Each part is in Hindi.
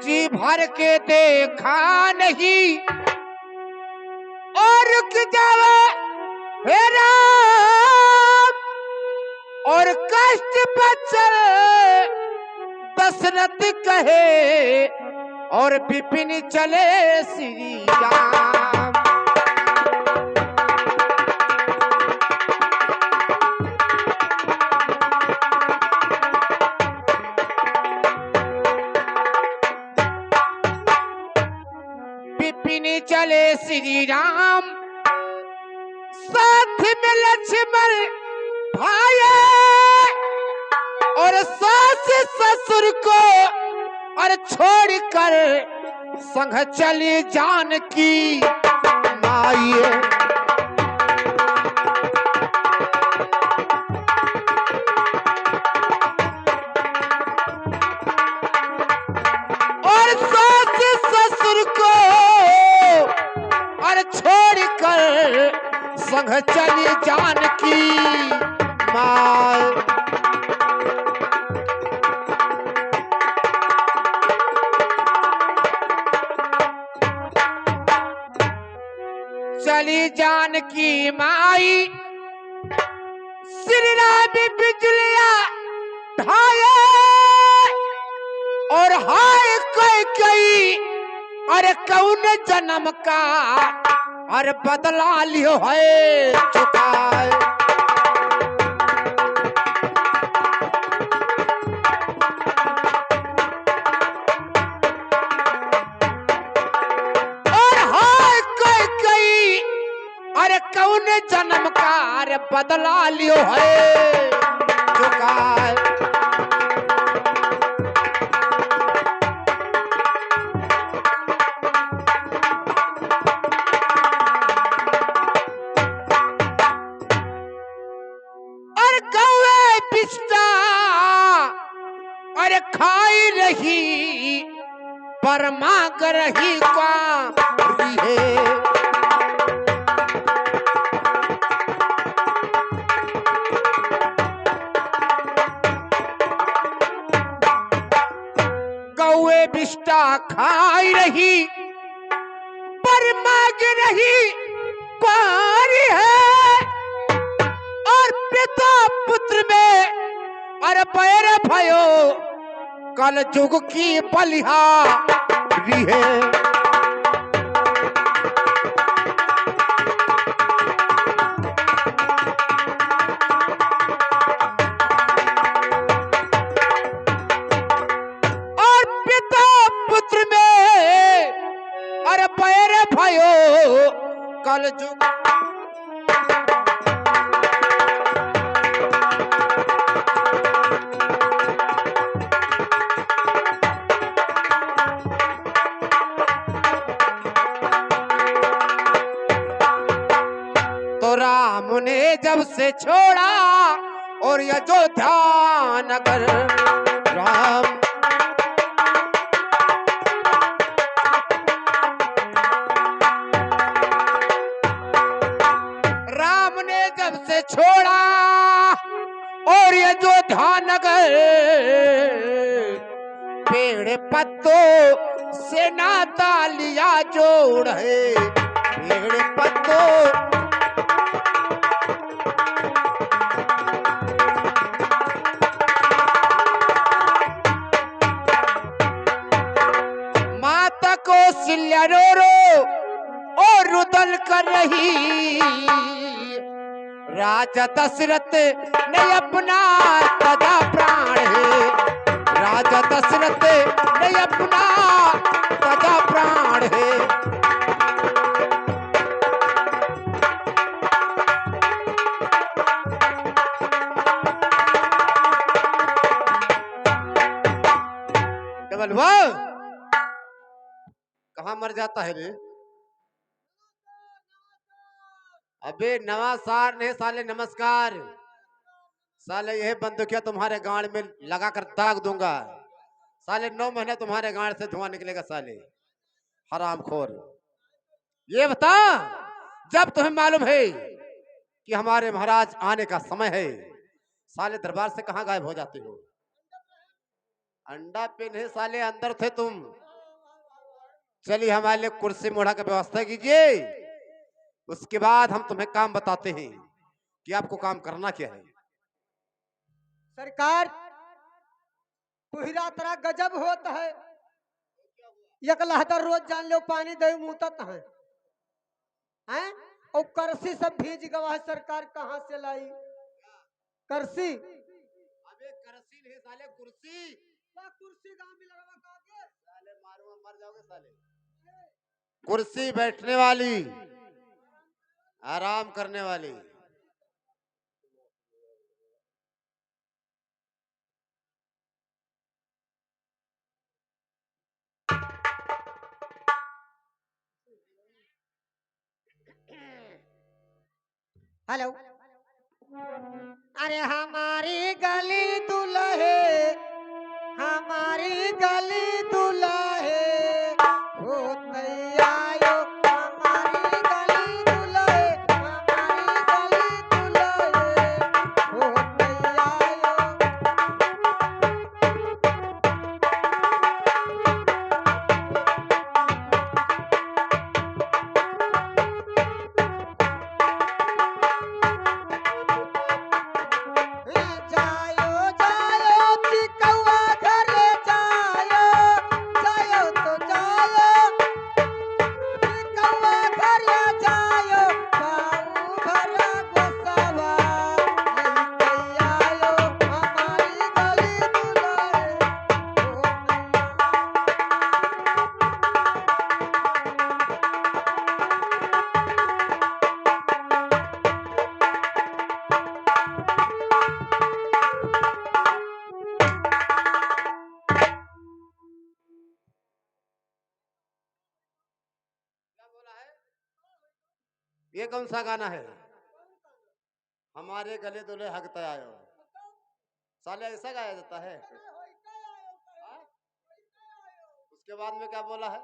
जी भर के देखा नहीं और रुक जाओ हे राम और कष्ट बचल दशरथ कहे और विपिन चले श्री राम। विपिन चले श्री राम साथ में लक्ष्मण भाई और सास ससुर को और छोड़कर संग चली जानकी माई। और सास ससुर को और छोड़कर संग चली जानकी माई। चली जानकी माई श्री राम बिजलिया ढाए और हाय कोई कई अरे कौन जन्म का अरे बदला लियो है चुकाए। और हाय कोई कई अरे कौन जन्म का अरे बदला लियो है चुकाए। अरे खाई रही पर मांग रही का है। गौए बिष्टा खाई रही पर मांग रही पारी है। और पिता पुत्र में अरे पैर भयो कल जुग की बलिहारी है। और पिता पुत्र में अरे पैर भयो कल जुग राम ने जब से छोड़ा और अयोध्या नगर राम राम ने जब से छोड़ा और अयोध्या नगर पेड़ पत्तों से नाता लिया जोड़ है। पेड़ पत्तों कौशल्या रो रो और रुदन कर रही। राजा दशरथ ने अपना तजा प्राण है। राजा दशरथ ने अपना तजा प्राण है। केवल वो कहाँ मर जाता है रे? अबे नवासार नहीं साले, नमस्कार साले। यह बंदूकिया तुम्हारे गांड में लगा कर दाग दूंगा साले। 9 महीने तुम्हारे गांड से धुआं निकलेगा साले, हरामखोर। ये बता, जब तुम्हें मालूम है कि हमारे महाराज आने का समय है, साले दरबार से कहां गायब हो जाते हो? अंडा पे नहीं साले, अंदर थे तुम। चलिए हमारे लिए कुर्सी मोड़ा का व्यवस्था कीजिए, उसके बाद हम तुम्हें काम बताते हैं कि आपको काम करना क्या है। सरकार पुहरा तरह गजब होता है। एक लहतर रोज जान लो पानी दे मुतत हैं और करसी सब भीज गवा है। सरकार कहाँ से लाई करसी? अबे करसी नहीं साले, कुर्सी। कुर्सी गांव में लगवा कागे साले मारूंगा मर जाओगे साले। कुर्सी बैठने वाली, आराम करने वाली। हेलो। अरे हमारी गली दुल्हे, हमारी गली दुल्हे हो तैयारो। हमारी गली दुल्हे, हमारी गली दुल्हे हो तैयारो। जायो जायो चिकौआ घरे जायो, जायो तो जायो चिकौआ घरे जायो। बाऊ भरा गोसावा लइके आयो। हमारी गली दुल्हे हो क्या बोला है? ये कौन सा गाना है? हमारे गले दुल्हे हकते आयो। साले ऐसा गाया जाता है? हाँ? उसके बाद में क्या बोला है?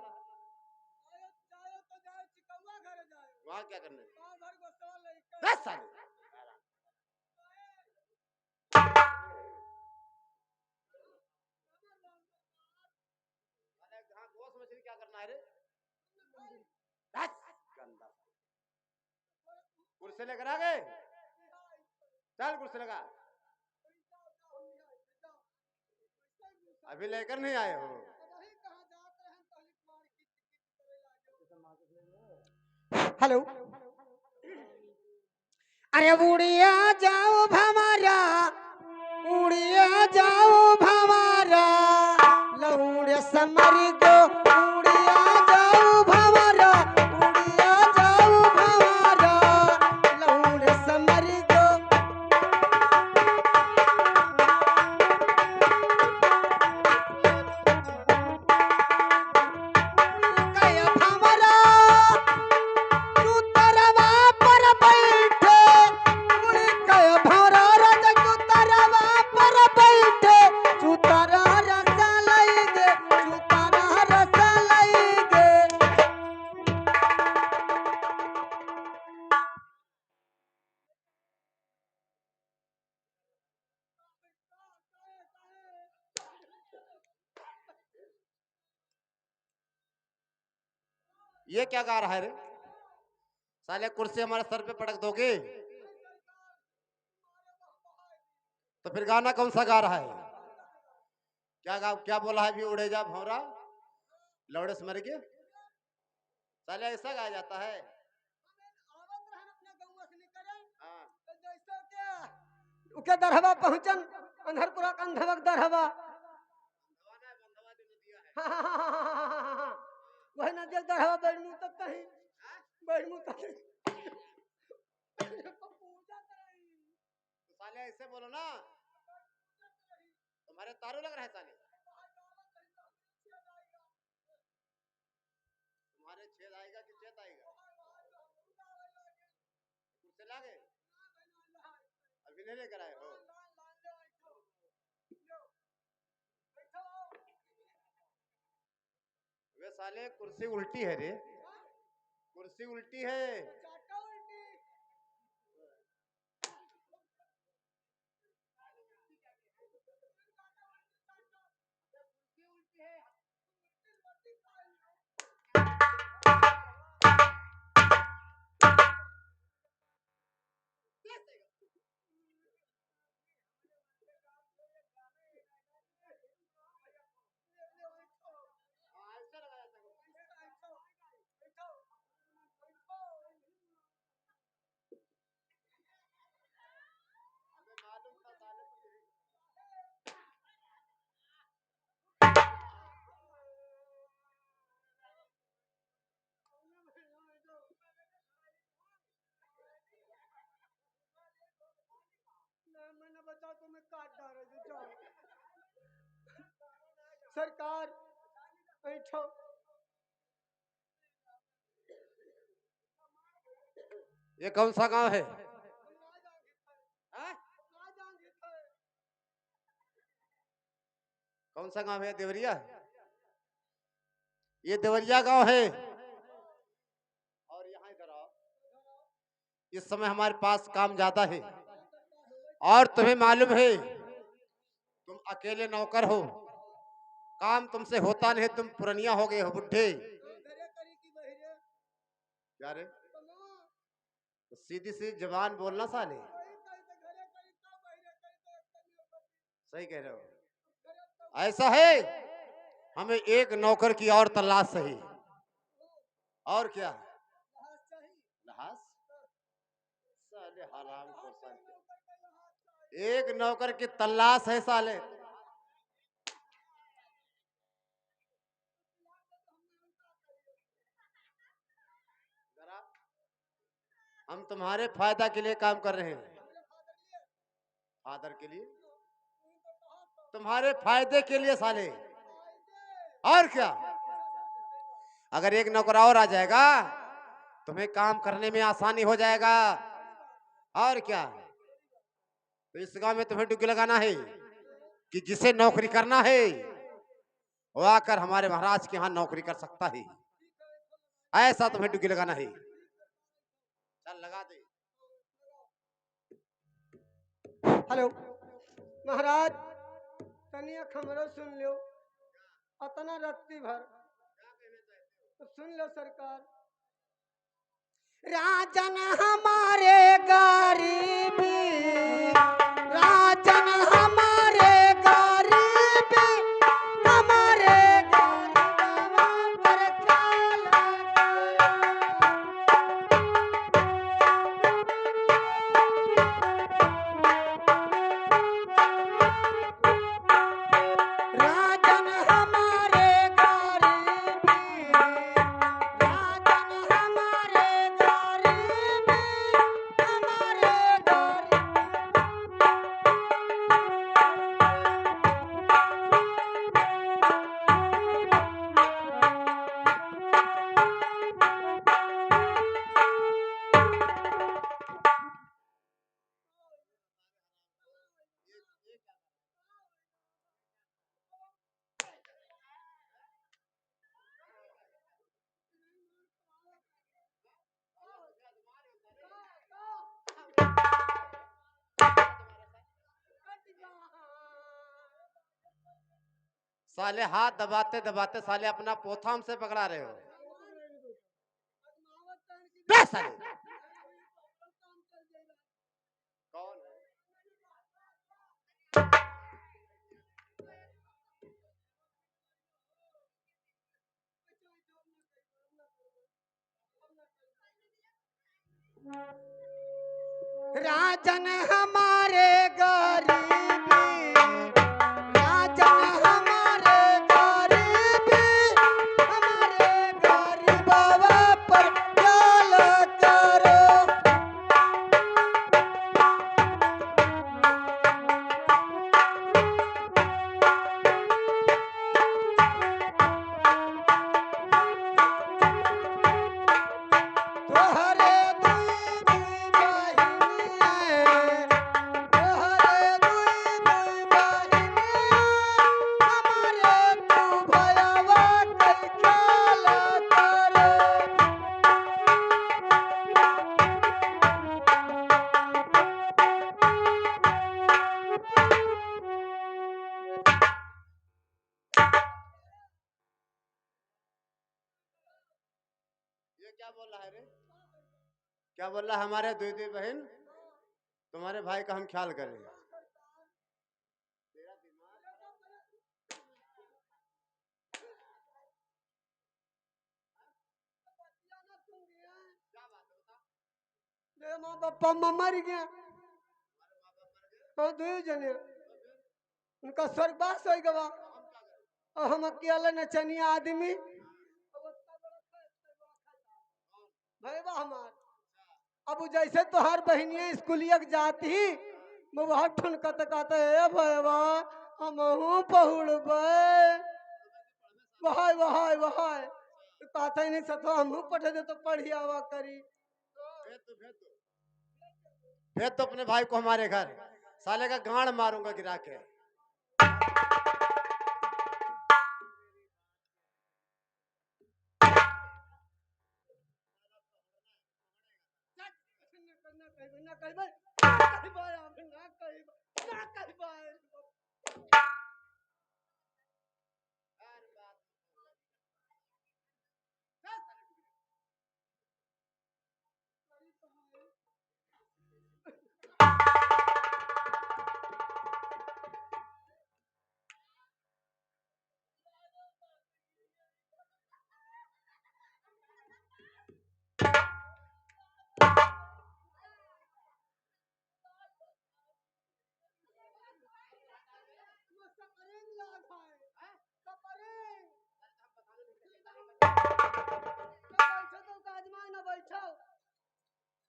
वहाँ क्या करने? बस साले। साले जहाँ गोश्त मछली क्या करना है रे? बस, गंदा। कुर्सी लेकर आ गए? चल कुर्सी लगा। अभी लेकर नहीं आए हो? हेलो। अरे उड़िया जाओ भमारा, उड़िया जाओ भमारा लौड़ समर गो। उड़िया जाओ भमारा, उड़िया जाओ भमारा लौड़ समर गो। कया भमरा तू तरवा पर बैठे, उड़ कया भमरा राजा तू तरवा पर बैठे। तू तारा रसा लईगे, तू तारा रसा लईगे। ये क्या गा रहा है रे? साले कुर्सी हमारे सर पे पटक दोगे? तो फिर गाना कौन सा गा रहा है? क्या बोला है? भी उड़े जा भौरा लौड़े से मर के। साले ऐसा गाया जाता है? हाँ। उके दरहवा पहुंचन अंधरपुरा का अंधवक दरहवा। बंधवा ना, बंधवा जो नदिया है। वही नदिया दरहवा बैठमू तब कहीं हाँ? बैठमू कहीं। तो साले ऐसे बोलो ना, तुम्हारे तारू लग रहा है साले। तुम्हारे छेद आएगा कि चेत आएगा? कुर्सी ला गए? अभी नहीं लेकर आए हो? वे साले कुर्सी उल्टी है रे, कुर्सी उल्टी है। बचा तो मैं काट डाले जो जाओ। सरकार बैठो। ये कौन सा गांव है? हाँ? कौन सा गांव है? देवरिया? ये देवरिया गांव है। और यहाँ इधर आओ। इस समय हमारे पास काम ज्यादा है और तुम्हें मालूम है तुम अकेले नौकर हो, काम तुमसे होता नहीं, तुम पुरनिया हो गए हो, बुढ़े। क्या रे? तो सीधी सी जबान बोलना साले। सही कह रहे हो। ऐसा है, हमें एक नौकर की और तलाश है। और क्या? लहास? साले हराम को साले। एक नौकर की तलाश है साले। हम तुम्हारे फायदा के लिए काम कर रहे हैं। फादर के लिए? तुम्हारे फायदे के लिए साले। और क्या? अगर एक नौकर और आ जाएगा तुम्हें काम करने में आसानी हो जाएगा। और क्या? तो इस गांव में तुम्हें डुबकी लगाना है कि जिसे नौकरी करना है वो आकर हमारे महाराज के यहाँ नौकरी कर सकता है। ऐसा तुम्हें डुबकी लगाना है। चल लगा दे। हेलो महाराज, तनिया खमरो सुन लो, अतना रत्ती भर तो सुन लो सरकार। राजन हमारे गरीबी, राजन हमारे गरीबी, हमारे गरीबा पर ख्याल राजन हमारे गरीबी, राजन हमारे गरीबी, हमारे साले हाथ दबाते दबाते साले अपना पोथा हमसे पकड़ा रहे हो। बे साले। कौन है? राजन हमारे गरीबी, राजन हमारे गरीबी, हमारे गरीबवा पर ख्याल करो। तोहरे दुई दुई बहिनिया, तोहरे दुई दुई बहिनिया, हमारे तू भयवा कई ख्याल करो। ये क्या बोल रहा है रे? क्या बोल रहा है? हमारे दुई दुई बहन, तुम्हारे भाई का हम ख्याल करें। तेरा दिमाग क्या बात है बता? जे माँ बापा मर गया तो दुई जने उनका स्वर्गवास हो गवा और हम अकेला नचनिया आदमी भैया हमार। अब उ जैसे तोहार बहनिया स्कूलिया के जाती मैं वहाँ ठुनकत कहते हे भैया हमहू पहुड़बे वहाय वहाय वहाय कहते नहीं सतो हमहू पढ़े दे तो पढ़ियावा करी भेज तो अपने भाई को हमारे घर, साले का गांड मारूंगा गिरा के। ना कहबे ना कहबे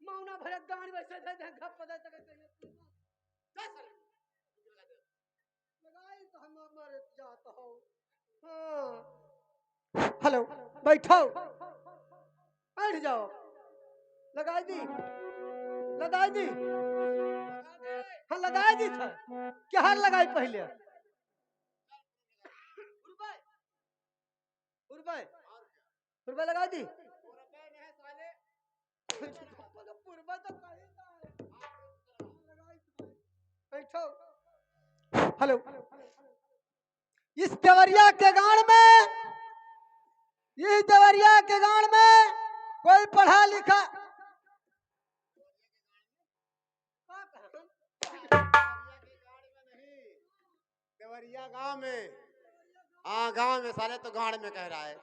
मौना भरत गाड़ी वैसे थे घप पदा तक लगाई तो हम मर जात हो हेलो बैठो बैठ जाओ लगाई दी हाँ लगाई दी था क्या हाल लगाई पहले उर्बे उर्बे लगा दी पुरबा तो बैठो हेलो इस देवरिया के गांव में कोई पढ़ा लिखा देवरिया गांव में, हाँ गांव में, साले तो गांड में कह रहा है।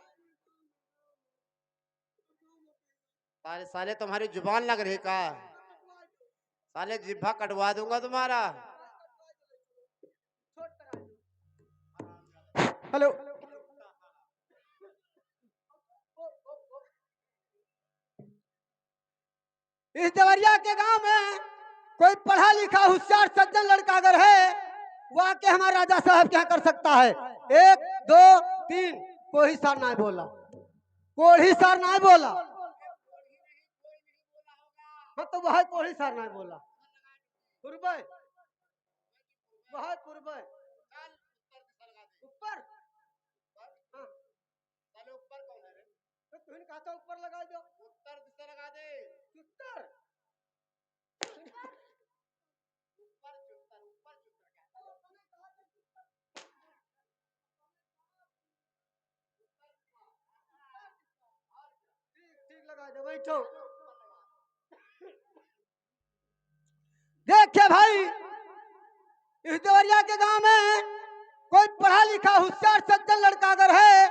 साले साले तुम्हारी जुबान लग रही का? साले जिब्भा कटवा दूंगा तुम्हारा। हेलो इस देवरिया के गांव में कोई पढ़ा लिखा होशियार सज्जन लड़का अगर है वो आके हमारा राजा साहब क्या कर सकता है? 1 2 3 कोई सार ना बोला हाँ तो वह कोई सार ना बोला पुरबे वह पुरबे ऊपर हाँ ऊपर कौन है रे? तो तुमने कहा था ऊपर लगा दो उत्तर दिशा लगा दे। उत्तर ठीक लगा दो बैठो देखिए भाई इस देवरिया के गांव में कोई पढ़ा लिखा होशियार सज्जन लड़का अगर है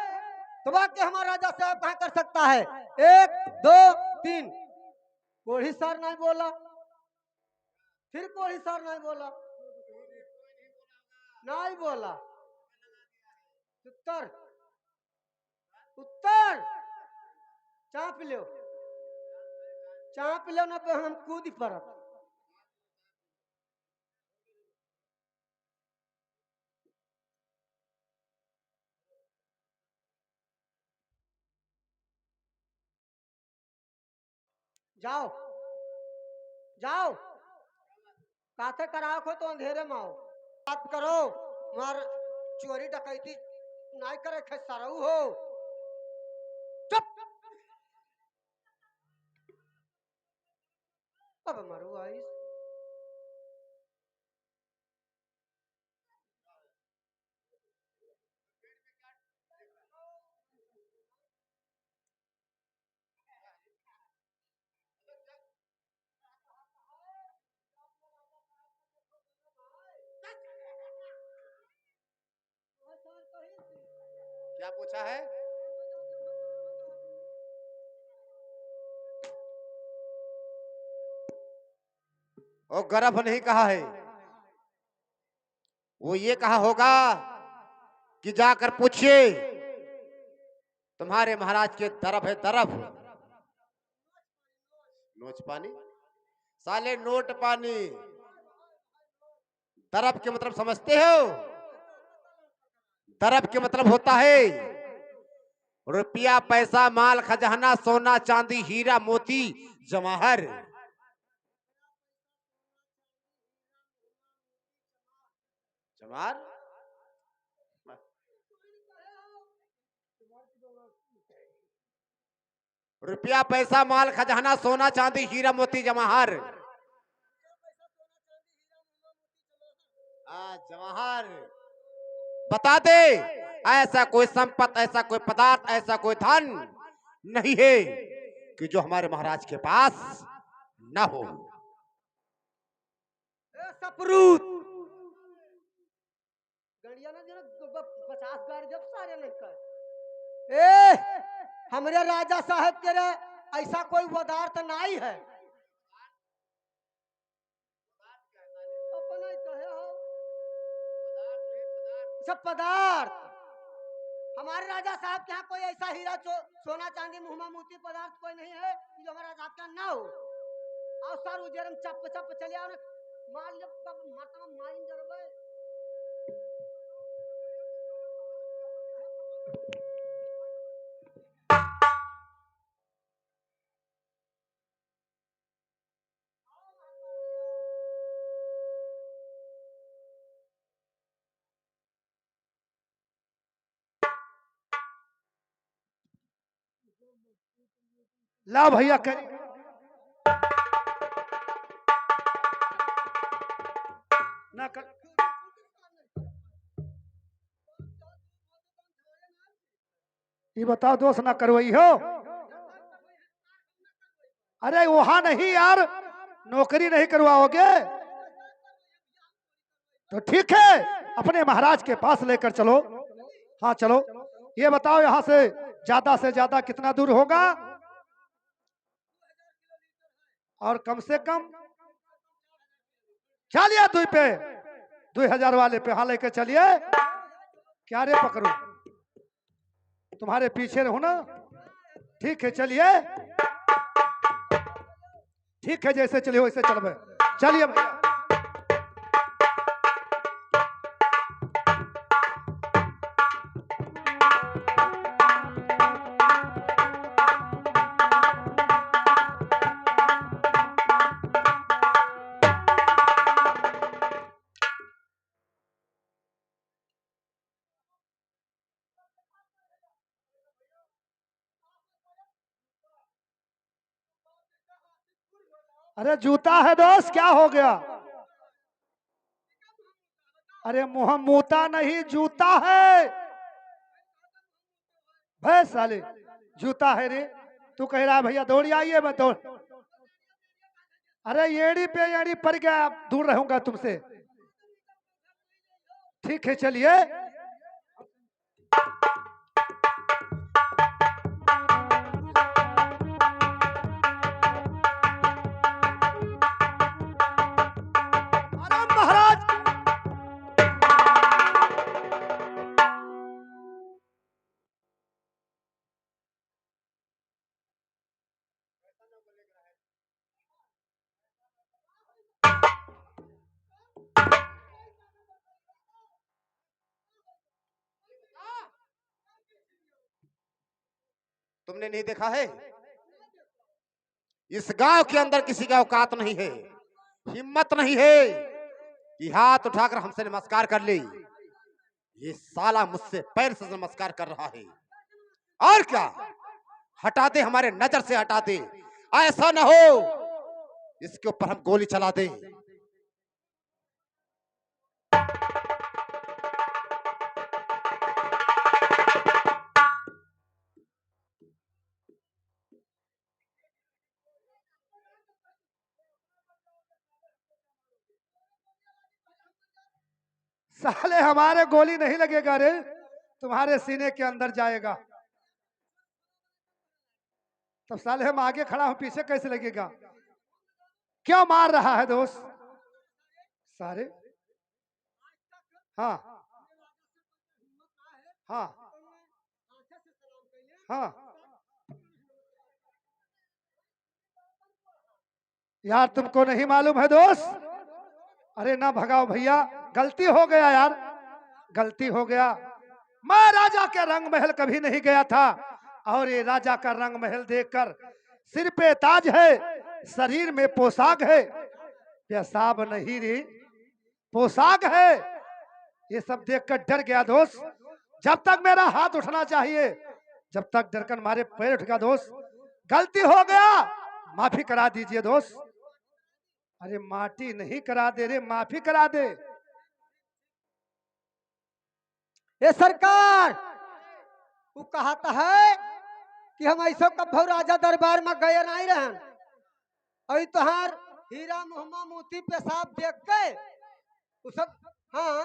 तो वाक्य हमारा राजा साहब कहाँ कर सकता है? 1 2 3 कोई सार नहीं बोला फिर कोई सार नहीं बोला उत्तर चाप लो ना पे हम कूद पड़त जाओ काथे कराओ को तो अंधेरे में आओ बात करो मार चोरी डकैती नहीं करे खसारू हो चुप अब मरू आई क्या पूछा है? और गर्भ नहीं कहा है, वो ये कहा होगा कि जाकर पूछिए तुम्हारे महाराज के तरफ है तरफ नोच पानी, साले नोट पानी। तरफ के मतलब समझते हो? तरफ के मतलब होता है रुपया, पैसा, माल, खजाना, सोना, चांदी, हीरा, मोती, जवाहर। जवाहर रुपया, पैसा, माल, खजाना, सोना, चांदी, हीरा, मोती, जवाहर। जवाहर बता दे। ऐसा कोई संपत्ति, ऐसा कोई पदार्थ, ऐसा कोई धन नहीं है कि जो हमारे महाराज के पास ना हो। सपरूत गड़िया ना जरा 50 गाड़ी जब सारे नहीं कर हमरे राजा साहब के रे ऐसा कोई पदार्थ नहीं है। अपना ही कहे हो सब पदार्थ। हमारे राजा साहब के यहाँ कोई ऐसा हीरा सोना चांदी मुहमा मोती पदार्थ कोई नहीं है कि जो हमारा राजा का ना हो। और सर उजरम चप चप चले आओ ना मार जब कब माता मारिन जरबे। ला भैया कर ना कर। ये बताओ दोस्त ना करवाई हो। अरे वहां नहीं यार, नौकरी नहीं करवाओगे तो ठीक है, अपने महाराज के पास लेकर चलो। हाँ चलो। ये बताओ यहाँ से ज्यादा कितना दूर होगा? और कम से कम चलिए 2000 वाले पे हाँ लेकर चलिए। क्या रे पकड़ू, तुम्हारे पीछे रहो ना। ठीक है चलिए, ठीक है जैसे चलिए वैसे चलबे। चलिए भैया। अरे जूता है दोस्त, क्या हो गया? अरे मुंह मूता नहीं, जूता है। भै साले, जूता है रे। तू कह रहा है भैया दौड़ी आइए, मैं दौड़। अरे येड़ी पे येड़ी पड़ गया, दूर रहूंगा तुमसे। ठीक है चलिए। आराम महाराज। तुमने नहीं देखा है इस गांव के अंदर किसी का औकात नहीं है, हिम्मत नहीं है कि हाथ उठाकर हमसे नमस्कार कर ले। ये साला मुझसे पैर से नमस्कार कर रहा है। और क्या, हटा दे, हमारे नजर से हटा दे। ऐसा ना हो इसके ऊपर हम गोली चला दें। साले हमारे गोली नहीं लगेगा रे, तुम्हारे सीने के अंदर जाएगा। तो साले हम आगे खड़ा हूं, पीछे कैसे लगेगा? क्यों मार रहा है दोस्त? सारे हाँ हाँ हाँ यार, तुमको नहीं मालूम है दोस्त? अरे ना भगाओ भैया, गलती हो गया यार, गलती हो गया। मैं राजा के रंग महल कभी नहीं गया था, और ये राजा का रंग महल देखकर सिर पे ताज है, शरीर में पोशाक है, पेशाब नहीं रे पोशाक है। ये सब देखकर डर गया दोस्त। जब तक मेरा हाथ उठना चाहिए, जब तक डरकर मारे पैर उठ गया दोस्त। गलती हो गया, माफी करा दीजिए दोस्त। अरे माटी नहीं करा दे रे, माफी करा दे। ये सरकार वो कहता है कि हम ऐसा कभो राजा दरबार में गए नहीं रहन, और तुहार हीरा मोहम्मा मोती पेशाब देख के वो सब। हाँ,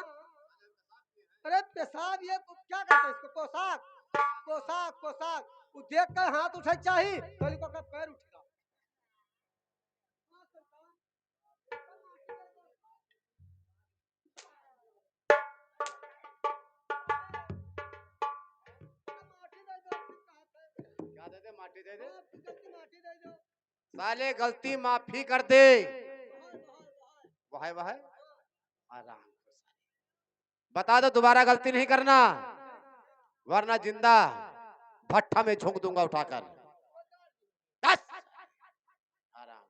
अरे पेशाब ये क्या कहते हैं इसको, पोशाक पोशाक पोशाक, वो देख कर हाथ उठे चाहिए तो इनको का पैर उठेगा। क्या दे दे, माटी दे दे। माटी दे दो। साले गलती माफी कर दे। वह आराम से बता दो, दोबारा गलती नहीं करना, वरना जिंदा भट्ठा में झोंक दूंगा उठाकर। बस आराम।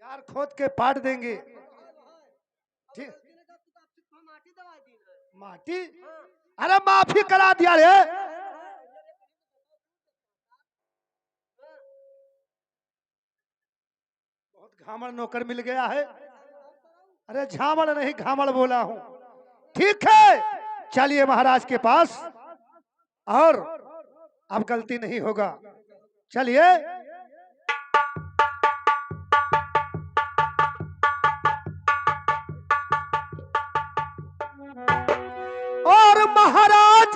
यार खोद के पाट देंगे। ठीक, माटी दवा दी है। माटी, अरे माफी करा दिया रे। बहुत घामड़ नौकर मिल गया है। अरे झामड़ नहीं घामड़ बोला हूं। ठीक है, चलिए महाराज के पास, और अब गलती नहीं होगा। चलिए। और महाराज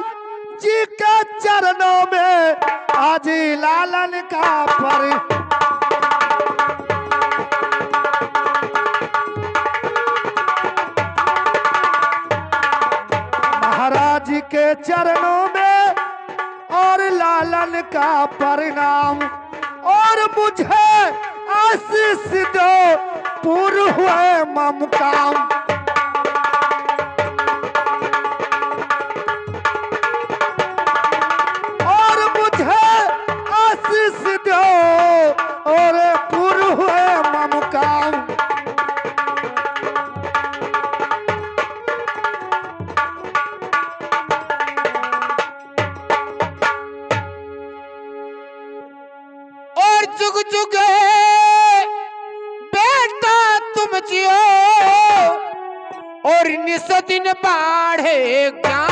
जी के चरणों में आज लालन का पर महाराज जी के चरणों में और लालन का परिणाम, और मुझे आशीष दो पूर्ण हुए मम काम। और पूर्ण हुए मम काम। और जुग जुग बेटा तुम जियो, और निस दिन बाढ़े ज्ञान।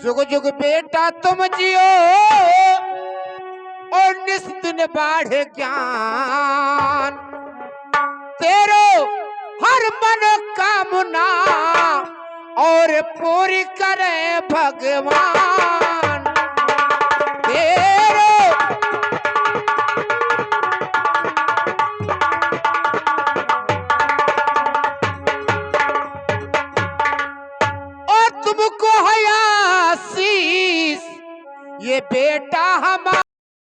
जुग जुग बेटा तुम जियो, और निस दिन बाढ़े ज्ञान। तेरो हर मन कामना और पूरी करे भगवान। तेरो और तुमको है आशीष ये बेटा